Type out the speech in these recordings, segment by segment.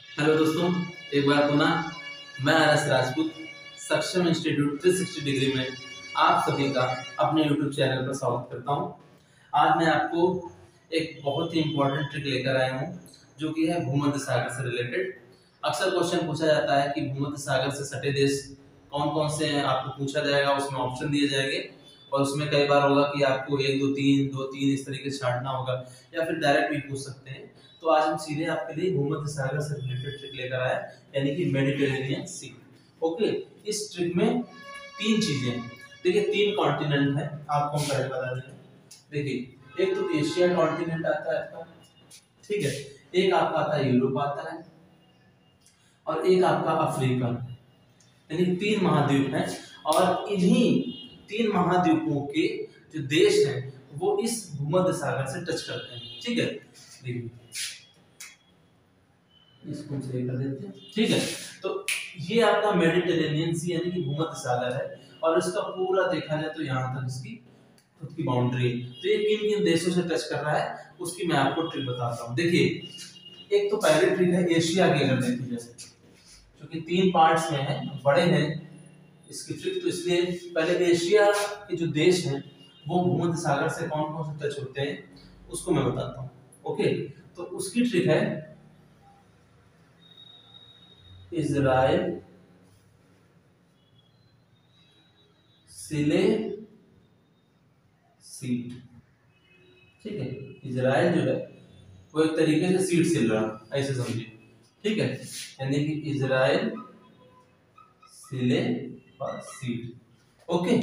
Hello दोस्तों, एक बार पुनः मैं आरएस राजपूत सक्षम इंस्टीट्यूट 360 डिग्री में आप सभी का अपने यूट्यूब चैनल पर स्वागत करता हूं। आज मैं आपको एक बहुत ही इम्पोर्टेंट ट्रिक लेकर आया हूं जो कि है भूमध्य सागर से रिलेटेड। अक्सर क्वेश्चन पूछा जाता है कि भूमध्य सागर से सटे देश कौन कौन से हैं, आपको पूछा जाएगा, उसमें ऑप्शन दिए जाएंगे और उसमें कई बार होगा कि आपको 1 2 3 इस तरीके से छांटना होगा या फिर डायरेक्ट भी पूछ सकते हैं। तो आज हम सीधे आपके लिए भूमध्य सागर से रिलेटेड ट्रिक लेकर आए, यानी कि मेडिटेरेनियन सी। ओके, इस ट्रिक में तीन चीजें हैं। देखिए, तीन कॉन्टिनेंट है, आपको हम पहले बता दें। देखिए, एक तो एशिया कॉन्टिनेंट आता है आपका, ठीक है, एक आपका आता है यूरोप आता है और एक आपका अफ्रीका, यानी तीन महाद्वीप हैं। और इन्हीं तीन महाद्वीपों के जो देश हैं वो इस भूमध्य सागर से टच करते हैं, ठीक है। देखिए, इसको सही कर देते हैं, ठीक है। तो ये आपका मेडिटेरेनियन सी यानी कि भूमध्य सागर है और इसका पूरा देखा जाए तो यहाँ तक इसकी खुद की बाउंड्री है। तो ये किन किन देशों से टच कर रहा है उसकी मैं आपको ट्रिक बताता हूँ। देखिए, एक तो पहली ट्रिक है एशिया की, अगर देखिए जैसे क्योंकि तीन पार्ट्स में है, बड़े हैं इसकी ट्रिक, तो इसलिए पहले एशिया के जो देश हैं वो भूमध्य सागर से कौन कौन से टच होते हैं उसको मैं बताता हूँ। ओके, तो उसकी ट्रिक है इजराइल, सिले, सीट, ठीक है। इजराइल जो है वो एक तरीके से सीट सिल रहा, ऐसे समझिए, ठीक है, यानी कि इजराइल, सिले और सीट। ओके,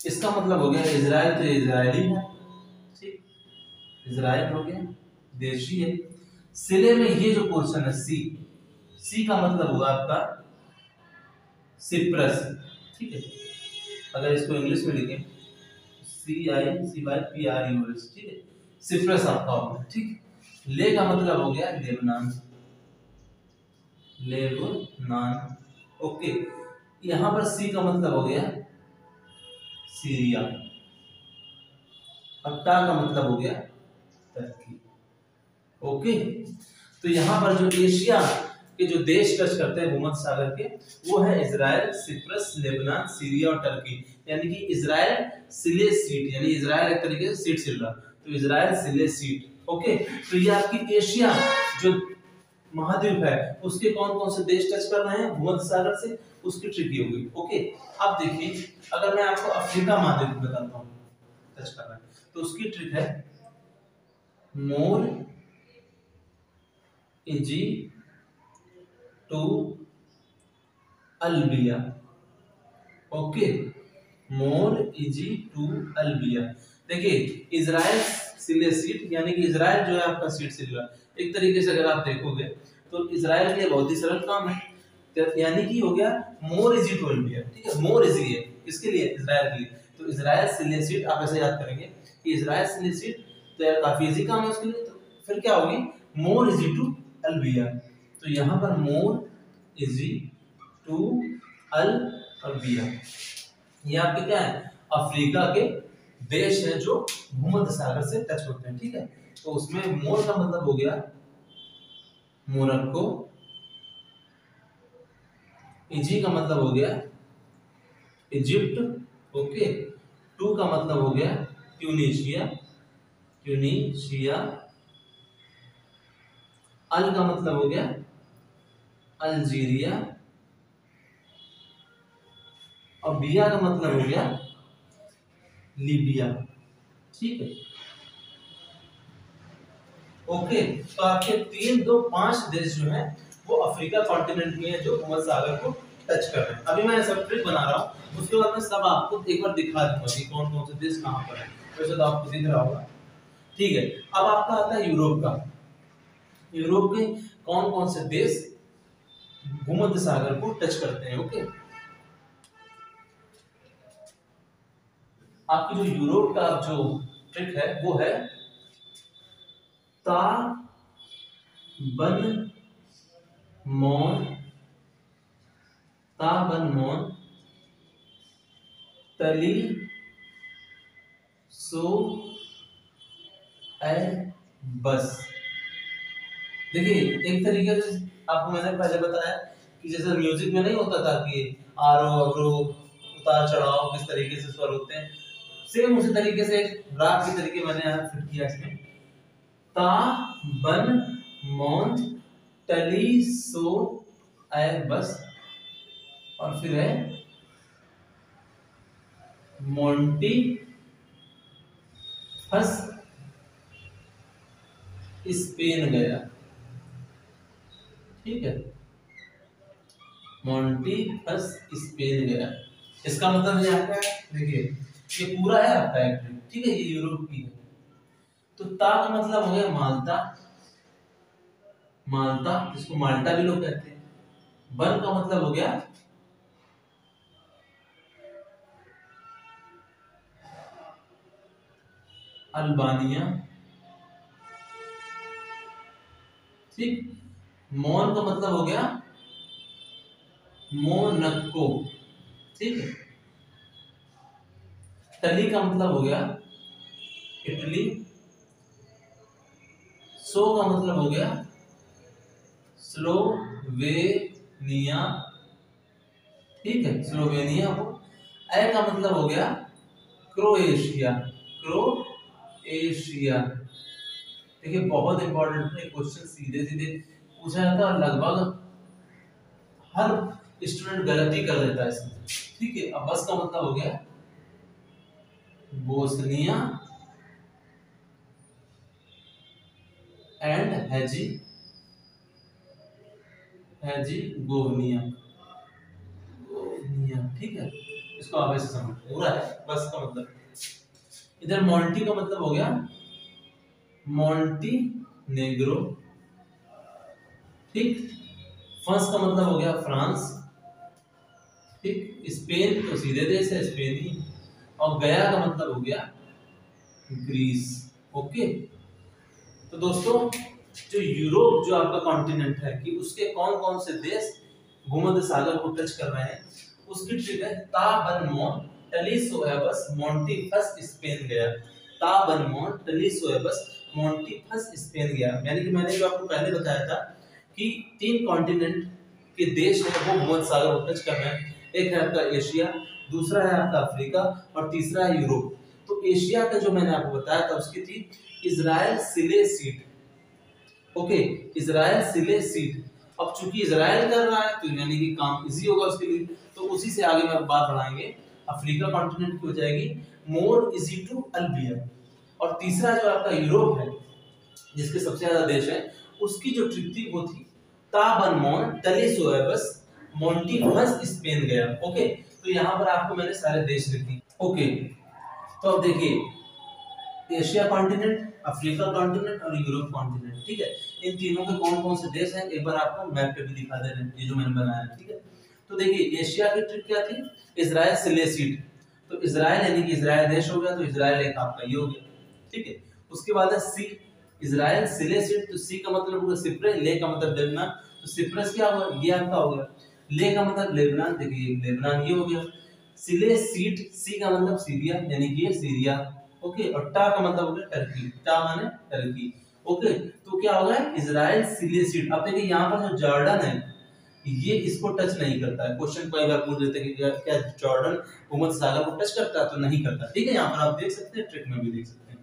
इसका मतलब हो गया इजराइल तो इजरायली है, ठीक, इजराइल हो गया, देशी है। सिले में ये जो पोर्शन है सी, सी का मतलब हुआ आपका सिप्रस, ठीक है। अगर इसको इंग्लिश में लिखें CIPRUS, ठीक है, सिप्रस आपका होगा, ठीक। ले का मतलब हो गया लेबनान, लेबनान, ओके। यहां पर सी का मतलब हो गया सीरिया और टा का मतलब हो गया टर्की। ओके, तो यहाँ पर जो एशिया के जो देश टच करते हैं भूमध्य सागर के वो है इजराइल, सिप्रस, लेबनान, सीरिया और टर्की, यानी कि इजराइल, सिले, सीट, यानी इजराइल एक तरीके से सीट सिल रहा, तो इजराइल, सिले, सीट। ओके, तो ये आपकी एशिया जो महाद्वीप है उसके कौन कौन से देश टच कर रहे हैं भूमध्य सागर से, उसकी ट्रिक ये होगी। ओके, अब देखिए, अगर मैं आपको अफ्रीका महाद्वीप बताता हूँ टच कर रहा है तो उसकी ट्रिक है मोर इजी टू अल्बिया। ओके, मोर इजी टू अल्बिया। देखिए, इजराइल सिले सीट, यानी कि इजराइल जो है आपका सीट सिल रहा, एक तरीके से अगर आप देखोगे तो इजराइल के लिए बहुत ही सरल काम है, यानी कि हो गया मोर इजी टू अल्बिया, ठीक है, मोर इजी है इसके लिए, इजराइल के लिए, तो इजराइल सिले सीट आप ऐसे याद करेंगे कि इजराइल सिले सीट, तो यार काफी इजी काम है उसके लिए, तो फिर क्या होगी मोर इजी टू अल्बिया। तो यहाँ पर मोर इजी टू अल्बिया, ये आपके क्या है अफ्रीका के देश हैं जो भूमध्य सागर से टच होते हैं, ठीक है। तो उसमें मोर का मतलब हो गया मोरक्को, इजी का मतलब हो गया इजिप्ट, ओके, टू का मतलब हो गया ट्यूनीशिया, ट्यूनीशिया, अल का मतलब हो गया अल्जीरिया और बिया का मतलब हो गया लीबिया, ठीक है। ओके, तो आपके तीन दो पांच देश जो हैं वो अफ्रीका कॉन्टिनेंट में है जो भूमध्य सागर को टच कर रहे हैं। अभी मैं सब ट्रिक बना रहा हूँ, उसके बाद मैं सब आपको एक बार दिखा दूंगा कि कौन कौन से देश कहाँ पर है, वैसे तो आपको दिख रहा होगा, ठीक है। अब आपका आता है यूरोप का, यूरोप के कौन कौन से देश भूमध्य सागर को टच करते हैं। ओके, आपकी जो यूरोप का जो ट्रिक है वो है ता बन मौन, ता बन मौन, तली सो ए बस, देखिए एक तरीके से आपको मैंने पहले बताया कि जैसे म्यूजिक में नहीं होता था कि आरोह अवरोह उतार चढ़ाव किस तरीके से स्वर होते हैं, सेम उसी तरीके से एक राग के तरीके मैंने यहाँ फिट किया इसमें। ता बन मौन टली सो ऐ बस, और फिर है मोंटी फंस स्पेन गया। ठीक है, मोंटी फंस स्पेन गया, इसका मतलब ये आपका देखिए ये पूरा है आपका एक्ट, ठीक है, ये यूरोप की है। तो ता का मतलब हो गया माल्टा, माल्टा जिसको माल्टा भी लोग कहते हैं। बन का मतलब हो गया अल्बानिया, ठीक। मोन का मतलब हो गया मोनक्को, ठीक है। टली का मतलब हो गया इटली, सो का मतलब हो गया स्लोवेनिया, ठीक है, स्लोवेनिया को। ए का मतलब हो गया क्रोएशिया, क्रोएशिया। देखिए बहुत इंपॉर्टेंट है, क्वेश्चन सीधे सीधे पूछा जाता है, लगभग हर स्टूडेंट गलती कर देता है इसमें, ठीक है। अब बस का मतलब हो गया बोस्निया एंड हेजिगोविनिया, ठीक है। इसको आप ऐसे समझ पूरा है बस का मतलब। इधर मोंटी का मतलब हो गया मोंटी नेग्रो, ठीक। फ्रांस का मतलब हो गया फ्रांस, ठीक। स्पेन तो सीधे देश है, स्पेनी। और गया का मतलब हो गया ग्रीस, ओके। तो दोस्तों जो यूरोप जो आपका कॉन्टिनेंट है कि उसके कौन कौन से देश भूमध्य सागर को टच कर रहे हैं, उसकी ट्रिक है ता बन मोन टली सोएबस मोंटी फस स्पेन गया। ता बन मोन टली सोएबस मोंटी फस स्पेन गया, यानी कि मैंने जो आपको पहले बताया था कि 3 कॉन्टिनेंट के देश है वो भूमध्य सागर को टच कर रहे हैं। एक है आपका एशिया, दूसरा है आपका अफ्रीका, और तीसरा है यूरोप। तो एशिया का जो मैंने आपको बताया था उसकी थी इजराइल सिलेसिड, ओके, इजराइल सिलेसिड। अब चूंकि इजराइल कर रहा है तो यानी कि काम इजी होगा उसके लिए, तो उसी से आगे मैं बात बढ़ाएंगे। अफ्रीका कॉन्टिनेंट की हो जाएगी मोर इजी टू अल्बिया। और तीसरा जो आपका यूरोप है जिसके सबसे ज्यादा देश है, उसकी जो ट्रिक थी वो थी ताबन मोन टली सोएबस मोंटी फस स्पेन गया, ओके। तो यहाँ पर आपको मैंने सारे देश लिख दिए, ओके। तो अब देखिए एशिया कॉन्टिनेंट, अफ्रीका कॉन्टिनेंट और यूरोप कॉन्टिनेंट, ठीक है। इन तीनों के कौन कौन से देश हैं एक बार आपको मैप पे भी दिखा दे रहे हैं, ये जो मैंने बनाया है, ठीक है। तो देखिए एशिया की ट्रिक क्या थी, इजराइल सिलेसिड। तो इजराइल यानी कि इजराइल देश हो गया, तो इजराइल एक आपका ये हो गया, ठीक है। उसके बाद है सी, इजराइल सिलेसिड, तो सी का मतलब होगा सिप्रे, ले का मतलब लेबनान, तो सिप्रस क्या होगा, ये आपका हो गया। ले का मतलब लेबनान, देखिए लेबनान ये हो गया। सिलेसिड, सी का मतलब सीरिया यानी कि ये सीरिया, ओके। और टा का मतलब हो गया टर्की, टा माने टर्की, ओके। तो क्या होगा इजराइल सिलेसिड। अब देखिए यहाँ पर जो जॉर्डन है ये इसको टच नहीं करता है, क्वेश्चन कई बार पूछ लेते हैं कि क्या जॉर्डन भूमध्य सागर को टच करता है, तो नहीं करता, ठीक है। यहाँ पर आप देख सकते हैं, ट्रिक में भी देख सकते हैं।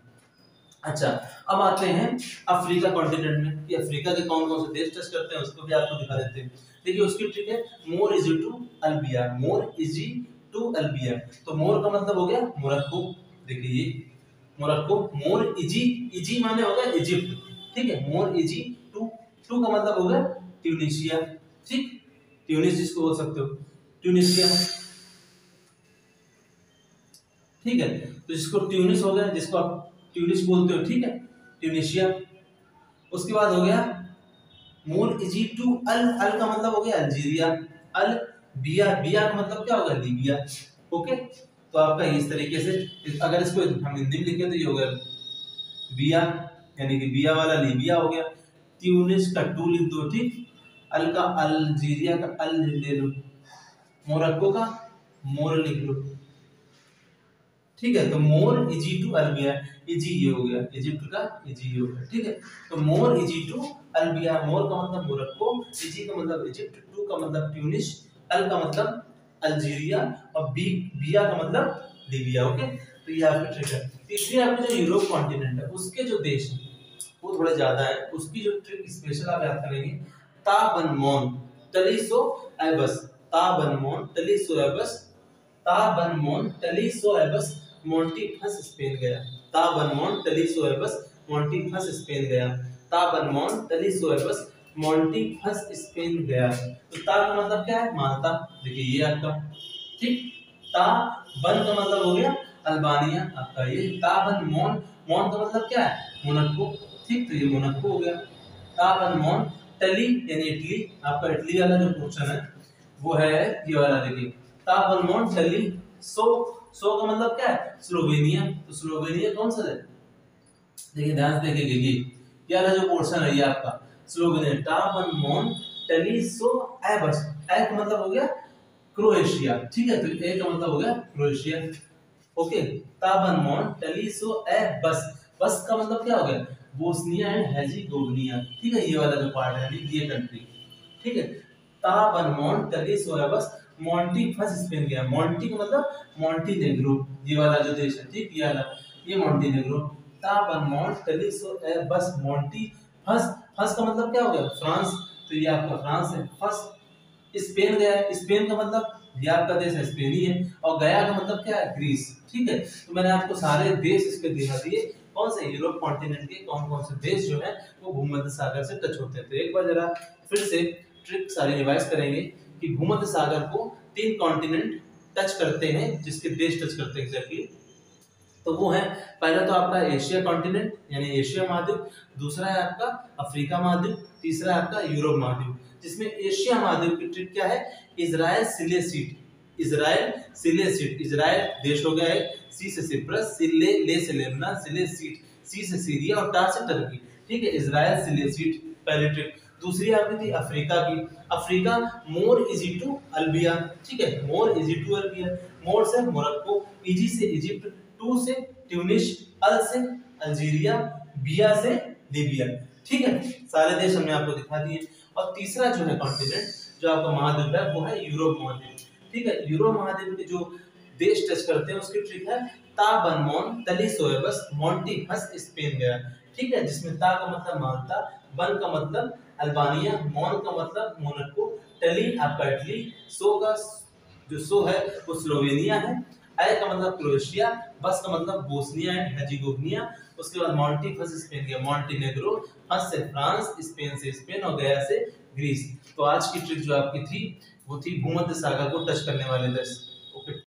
अच्छा अब आते हैं अफ्रीका कॉन्टिनेंट में कि अफ्रीका के कौन कौन से देश टच करते हैं, उसको भी आपको दिखा देते हैं। देखिए उसकी ट्रिक है मोर इजी टू अल्बिया, मोर इजी टू अल्बिया। तो मोर का मतलब हो गया मोरक्को, देखिए ये मोरक्को। मोर इजी, इजी माने हो गया इजिप्ट, ठीक है। मोर इजी टू, टू का मतलब हो गया ट्यूनिशिया, ठीक। ट्यूनिस जिसको बोल सकते हो, ट्यूनिशिया, ठीक है। तो जिसको ट्यूनिस हो गया, जिसको आप ट्यूनिस बोलते हो, ठीक है, ट्यूनिशिया। उसके बाद हो गया मोर इजी टू अल, अल का मतलब हो गया अल्जीरिया, अल बिया, बिया का मतलब क्या होगा लीबिया, ओके। तो आपका इस तरीके से अगर इसको हम हिंदी में लिखें तो ये हो गया बिया यानी कि बिया वाला लीबिया हो गया। ट्यूनिस का टू लिख दो, ठीक। अल का अल्जीरिया का अल ले लो, मोरक्को का मोर लिख लो, ठीक है। तो मोर इजी टू अल्बिया, इजी ये हो गया, इजिप्ट का इजी ये हो गया, ठीक है। तो मोर इजी टू अल्बिया, मोर का मतलब मोरक्को, इजी का मतलब इजिप्ट, टू का मतलब ट्यूनिस, अल का मतलब अल्जीरिया और बिया का मतलब लीबिया। ओके, तो ये आपका ट्रिक है। तीसरी आपका जो यूरोप कॉन्टिनेंट है उसके जो देश हैं वो थोड़े ज्यादा है, उसकी जो ट्रिक स्पेशल आप याद करेंगे, ताबनमोन टलीसो एबस, ताबनमोन टलीसो एबस, ताबनमोन टलीसो एबस मोंटीफस स्पेन गया, ताबनमोन टलीसो एबस मोंटीफस स्पेन गया, ताबनमोन टलीसो एबस मोंटीफस स्पेन गया। तो ता का मतलब क्या है? माल्टा। देखिए ये आपका ठीक। ता बन का मतलब हो गया अल्बानिया आपका, ये ताबन मोन, मोन का मतलब क्या है? मोनाको। ठीक, तो ये मोनाको हो गया। ताबन मोन टली यानी इटली, आपका इटली वाला जो पोर्शन है वो है ये वाला। देखिए ताबन मोन टली, सो, सो का मतलब क्या है? स्लोवेनिया। तो स्लोवेनिया कौन सा है? देखिए ध्यान से देखिए, ये वाला जो पोर्शन है ये आपका स्लोवेनिया। ताबन मोन टली सो एबस, ए का मतलब हो गया क्रोएशिया। ठीक है, तो ए का मतलब हो गया क्रोएशिया। ओके, ताबनमोन टलीसो ए बस, बस का मतलब क्या हो गया? Bosnia and Herzegovina. ठीक है, ये वाला जो पार्ट है यानी ये कंट्री। ठीक है, ताबनमोन टलीसो ए बस मोंटीफस स्पेन गया। मोंटी का मतलब मोंटीनेग्रो, ये वाला जो देश है। ठीक, ये वाला ये मोंटीनेग्रो। ताबनमोन टलीसो ए बस मोंटीफस, फस का मतलब क्या हो गया? फ्रांस। तो ये आपका फ्रांस है। फस स्पेन गया है, स्पेन का मतलब ये आपका देश है स्पेन ही है, और गया का मतलब क्या है? ग्रीस। ठीक है, तो मैंने आपको सारे देश इसके दिखा दिए, कौन से यूरोप कॉन्टिनेंट के कौन कौन से देश जो है वो भूमध्य सागर से टच होते हैं। तो एक बार जरा फिर से ट्रिक सारी रिवाइज करेंगे कि भूमध्य सागर को 3 कॉन्टिनेंट टच करते हैं, जिसके देश टच करते हैं एग्जैक्टली। तो वो है, पहला तो आपका एशिया कॉन्टिनेंट यानी एशिया महाद्वीप, दूसरा है आपका अफ्रीका महाद्वीप, तीसरा है आपका यूरोप महाद्वीप। जिसमें एशिया महाद्वीप की ट्रिक क्या है? इजराइल सिलेसिट, इजराइल सिलेसिट, इजराइल देश हो गया है, सी से सिप्रस, सिले ले से लेबनान, सिलेसिट सी से सीरिया और टा से टर्की। ठीक है, इजराइल सिलेसिट पहली ट्रिक। दूसरी आपकी थी अफ्रीका की, अफ्रीका मोर इजी टू अल्बिया। ठीक है, मोर इजी टू अल्बिया, मोर से मोरक्को, इजी से इजिप्ट, टू से ट्यूनिस, अल से अल्जीरिया, बिया से लीबिया। ठीक है, सारे देश हमने आपको दिखा दिए। और तीसरा जो है कॉन्टिनेंट जो आपका महाद्वीप है वो है यूरोप महाद्वीप। ठीक है, यूरोप महाद्वीप के जो देश टच करते हैं उसकी ट्रिक है ताबनमोन टलीसोएबस मोंटीफस स्पेन गया। ठीक है, जिसमें ता का मतलब माल्टा, बन का मतलब अल्बानिया, मोन का मतलब मोनाको, टली आपका इटली, सो का जो सो है वो स्लोवेनिया है, आई का मतलब क्रोएशिया, बस का मतलब बोस्निया एंड हेर्जेगोविना, उसके बाद मोंटीफस स्पेन गया, मोंटीनेग्रो, फस से फ्रांस, स्पेन से स्पेन और गया से ग्रीस। तो आज की ट्रिक जो आपकी थी वो थी भूमध्य सागर को टच करने वाले देश।